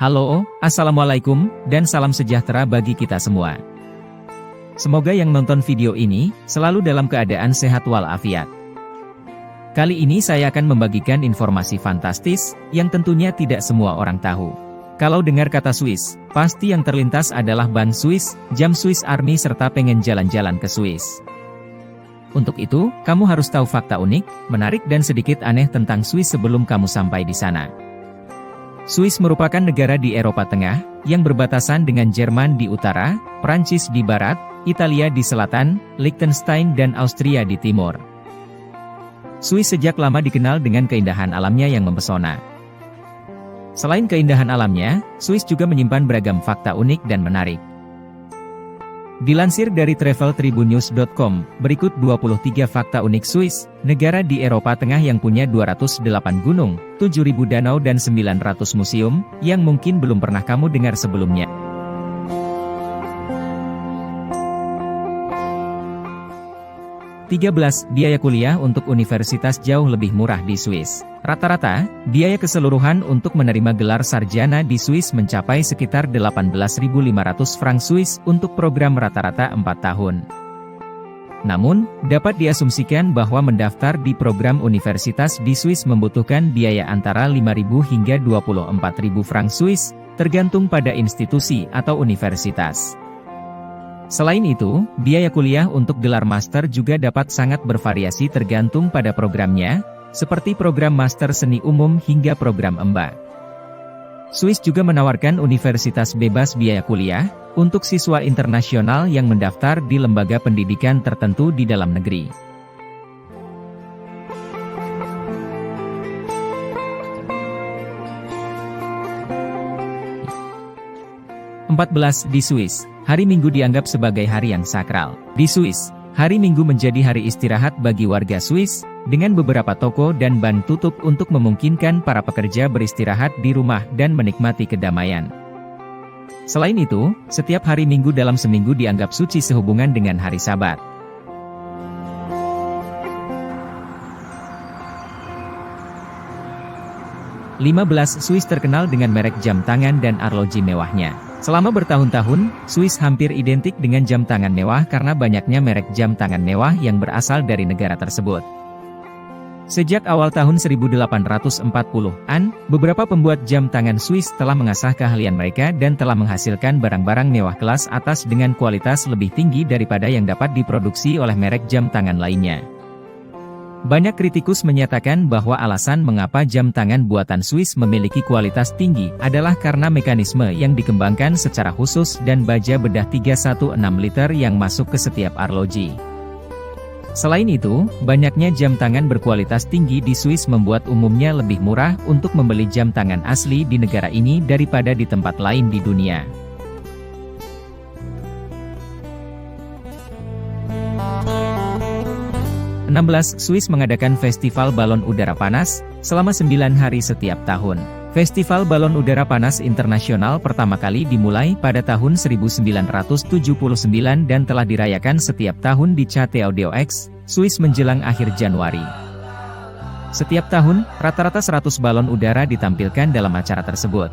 Halo, assalamualaikum, dan salam sejahtera bagi kita semua. Semoga yang nonton video ini selalu dalam keadaan sehat walafiat. Kali ini saya akan membagikan informasi fantastis yang tentunya tidak semua orang tahu. Kalau dengar kata Swiss, pasti yang terlintas adalah ban Swiss, jam Swiss Army serta pengen jalan-jalan ke Swiss. Untuk itu, kamu harus tahu fakta unik, menarik dan sedikit aneh tentang Swiss sebelum kamu sampai di sana. Swiss merupakan negara di Eropa Tengah, yang berbatasan dengan Jerman di utara, Prancis di barat, Italia di selatan, Liechtenstein dan Austria di timur. Swiss sejak lama dikenal dengan keindahan alamnya yang mempesona. Selain keindahan alamnya, Swiss juga menyimpan beragam fakta unik dan menarik. Dilansir dari traveltribunnews.com, berikut 23 fakta unik Swiss, negara di Eropa Tengah yang punya 208 gunung, 7.000 danau dan 900 museum, yang mungkin belum pernah kamu dengar sebelumnya. Biaya kuliah untuk universitas jauh lebih murah di Swiss. Rata-rata, biaya keseluruhan untuk menerima gelar sarjana di Swiss mencapai sekitar 18.500 franc Swiss untuk program rata-rata 4 tahun. Namun, dapat diasumsikan bahwa mendaftar di program universitas di Swiss membutuhkan biaya antara 5.000 hingga 24.000 franc Swiss, tergantung pada institusi atau universitas. Selain itu, biaya kuliah untuk gelar master juga dapat sangat bervariasi tergantung pada programnya, seperti program master seni umum hingga program MBA. Swiss juga menawarkan universitas bebas biaya kuliah, untuk siswa internasional yang mendaftar di lembaga pendidikan tertentu di dalam negeri. Di Swiss, hari Minggu dianggap sebagai hari yang sakral. Di Swiss, hari Minggu menjadi hari istirahat bagi warga Swiss, dengan beberapa toko dan bank tutup untuk memungkinkan para pekerja beristirahat di rumah dan menikmati kedamaian. Selain itu, setiap hari Minggu dalam seminggu dianggap suci sehubungan dengan hari Sabat. Swiss terkenal dengan merek jam tangan dan arloji mewahnya. Selama bertahun-tahun, Swiss hampir identik dengan jam tangan mewah karena banyaknya merek jam tangan mewah yang berasal dari negara tersebut. Sejak awal tahun 1840-an, beberapa pembuat jam tangan Swiss telah mengasah keahlian mereka dan telah menghasilkan barang-barang mewah kelas atas dengan kualitas lebih tinggi daripada yang dapat diproduksi oleh merek jam tangan lainnya. Banyak kritikus menyatakan bahwa alasan mengapa jam tangan buatan Swiss memiliki kualitas tinggi adalah karena mekanisme yang dikembangkan secara khusus dan baja bedah 316 liter yang masuk ke setiap arloji. Selain itu, banyaknya jam tangan berkualitas tinggi di Swiss membuat umumnya lebih murah untuk membeli jam tangan asli di negara ini daripada di tempat lain di dunia. Swiss mengadakan festival balon udara panas, selama 9 hari setiap tahun. Festival balon udara panas internasional pertama kali dimulai pada tahun 1979 dan telah dirayakan setiap tahun di Château-d'Eau, Swiss menjelang akhir Januari. Setiap tahun, rata-rata 100 balon udara ditampilkan dalam acara tersebut.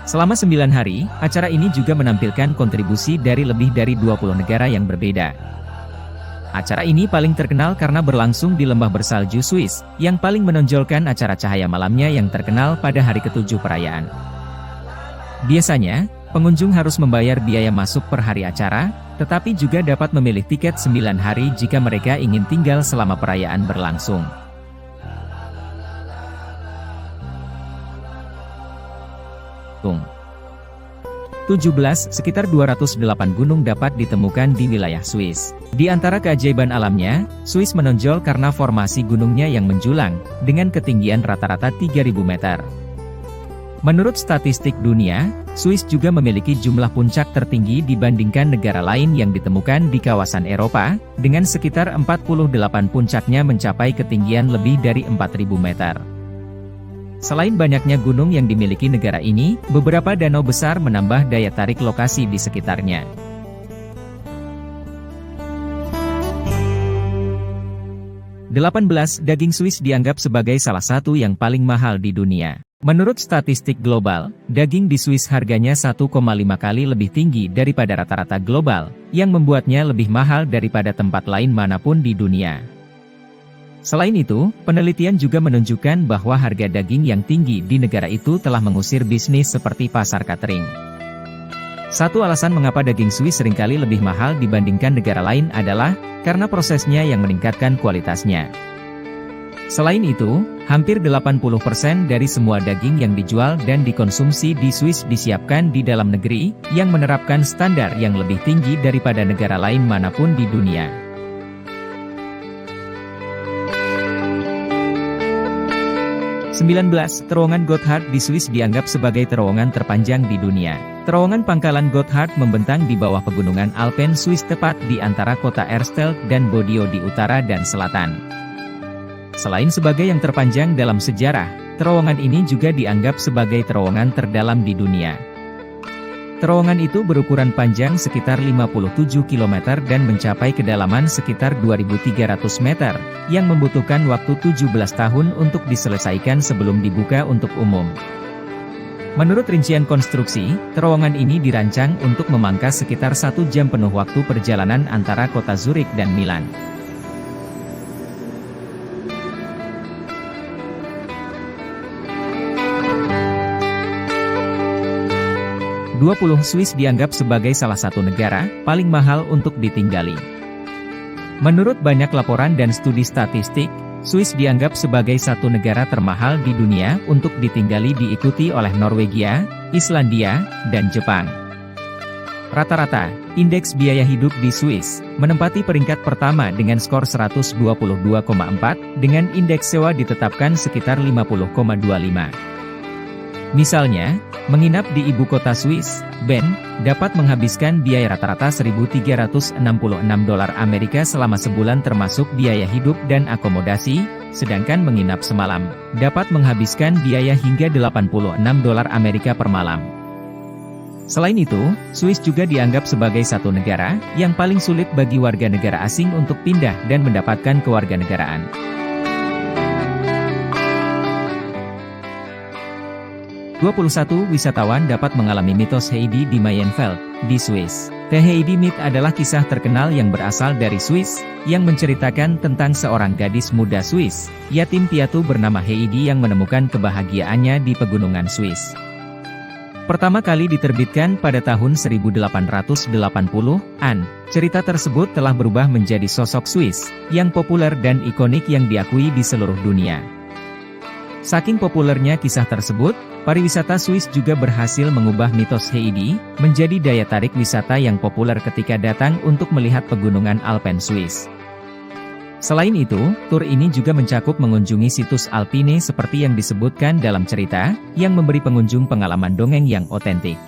Selama 9 hari, acara ini juga menampilkan kontribusi dari lebih dari 20 negara yang berbeda. Acara ini paling terkenal karena berlangsung di lembah bersalju Swiss, yang paling menonjolkan acara cahaya malamnya yang terkenal pada hari ke-7 perayaan. Biasanya, pengunjung harus membayar biaya masuk per hari acara, tetapi juga dapat memilih tiket 9 hari jika mereka ingin tinggal selama perayaan berlangsung. Sekitar 208 gunung dapat ditemukan di wilayah Swiss. Di antara keajaiban alamnya, Swiss menonjol karena formasi gunungnya yang menjulang, dengan ketinggian rata-rata 3.000 meter. Menurut statistik dunia, Swiss juga memiliki jumlah puncak tertinggi dibandingkan negara lain yang ditemukan di kawasan Eropa, dengan sekitar 48 puncaknya mencapai ketinggian lebih dari 4.000 meter. Selain banyaknya gunung yang dimiliki negara ini, beberapa danau besar menambah daya tarik lokasi di sekitarnya. Daging Swiss dianggap sebagai salah satu yang paling mahal di dunia. Menurut statistik global, daging di Swiss harganya 1,5 kali lebih tinggi daripada rata-rata global, yang membuatnya lebih mahal daripada tempat lain manapun di dunia. Selain itu, penelitian juga menunjukkan bahwa harga daging yang tinggi di negara itu telah mengusir bisnis seperti pasar catering. Satu alasan mengapa daging Swiss seringkali lebih mahal dibandingkan negara lain adalah karena prosesnya yang meningkatkan kualitasnya. Selain itu, hampir 80% dari semua daging yang dijual dan dikonsumsi di Swiss disiapkan di dalam negeri, yang menerapkan standar yang lebih tinggi daripada negara lain manapun di dunia. Terowongan Gotthard di Swiss dianggap sebagai terowongan terpanjang di dunia. Terowongan pangkalan Gotthard membentang di bawah pegunungan Alpen Swiss tepat di antara kota Erstelt dan Bodio di utara dan selatan. Selain sebagai yang terpanjang dalam sejarah, terowongan ini juga dianggap sebagai terowongan terdalam di dunia. Terowongan itu berukuran panjang sekitar 57 km dan mencapai kedalaman sekitar 2.300 meter, yang membutuhkan waktu 17 tahun untuk diselesaikan sebelum dibuka untuk umum. Menurut rincian konstruksi, terowongan ini dirancang untuk memangkas sekitar 1 jam penuh waktu perjalanan antara kota Zurich dan Milan. 20 Swiss dianggap sebagai salah satu negara paling mahal untuk ditinggali. Menurut banyak laporan dan studi statistik, Swiss dianggap sebagai satu negara termahal di dunia untuk ditinggali, diikuti oleh Norwegia, Islandia, dan Jepang. Rata-rata, indeks biaya hidup di Swiss menempati peringkat pertama dengan skor 122,4, dengan indeks sewa ditetapkan sekitar 50,25. Misalnya, menginap di ibu kota Swiss, Bern, dapat menghabiskan biaya rata-rata $1.366 Amerika selama sebulan termasuk biaya hidup dan akomodasi, sedangkan menginap semalam dapat menghabiskan biaya hingga $86 Amerika per malam. Selain itu, Swiss juga dianggap sebagai satu negara yang paling sulit bagi warga negara asing untuk pindah dan mendapatkan kewarganegaraan. 21 Wisatawan dapat mengalami mitos Heidi di Marienfeld, di Swiss. The Heidi Myth adalah kisah terkenal yang berasal dari Swiss, yang menceritakan tentang seorang gadis muda Swiss, yatim piatu bernama Heidi yang menemukan kebahagiaannya di pegunungan Swiss. Pertama kali diterbitkan pada tahun 1880-an, cerita tersebut telah berubah menjadi sosok Swiss, yang populer dan ikonik yang diakui di seluruh dunia. Saking populernya kisah tersebut, pariwisata Swiss juga berhasil mengubah mitos Heidi menjadi daya tarik wisata yang populer ketika datang untuk melihat pegunungan Alpen Swiss. Selain itu, tur ini juga mencakup mengunjungi situs alpine seperti yang disebutkan dalam cerita, yang memberi pengunjung pengalaman dongeng yang otentik.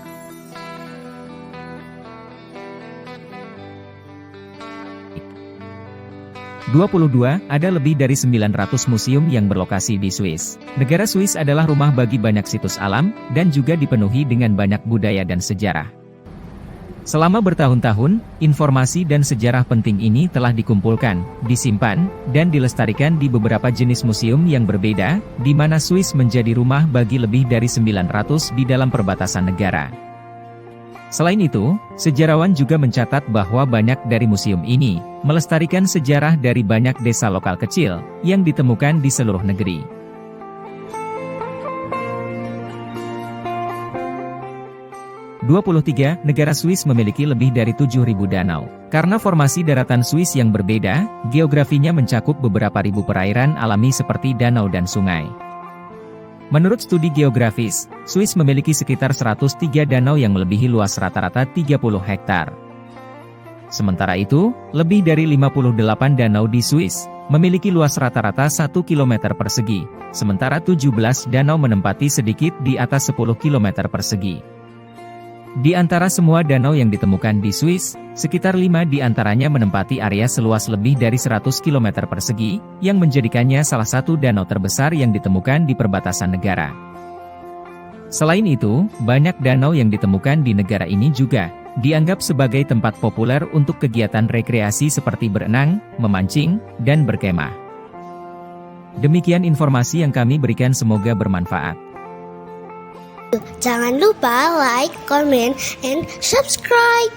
22. Ada lebih dari 900 museum yang berlokasi di Swiss. Negara Swiss adalah rumah bagi banyak situs alam, dan juga dipenuhi dengan banyak budaya dan sejarah. Selama bertahun-tahun, informasi dan sejarah penting ini telah dikumpulkan, disimpan, dan dilestarikan di beberapa jenis museum yang berbeda, di mana Swiss menjadi rumah bagi lebih dari 900 di dalam perbatasan negara. Selain itu, sejarawan juga mencatat bahwa banyak dari museum ini melestarikan sejarah dari banyak desa lokal kecil yang ditemukan di seluruh negeri. Negara Swiss memiliki lebih dari 7.000 danau. Karena formasi daratan Swiss yang berbeda, geografinya mencakup beberapa ribu perairan alami seperti danau dan sungai. Menurut studi geografis, Swiss memiliki sekitar 103 danau yang melebihi luas rata-rata 30 hektar. Sementara itu, lebih dari 58 danau di Swiss memiliki luas rata-rata 1 km persegi, sementara 17 danau menempati sedikit di atas 10 km persegi. Di antara semua danau yang ditemukan di Swiss, sekitar 5 di antaranya menempati area seluas lebih dari 100 km persegi, yang menjadikannya salah satu danau terbesar yang ditemukan di perbatasan negara. Selain itu, banyak danau yang ditemukan di negara ini juga dianggap sebagai tempat populer untuk kegiatan rekreasi seperti berenang, memancing, dan berkemah. Demikian informasi yang kami berikan, semoga bermanfaat. Jangan lupa like, comment, and subscribe.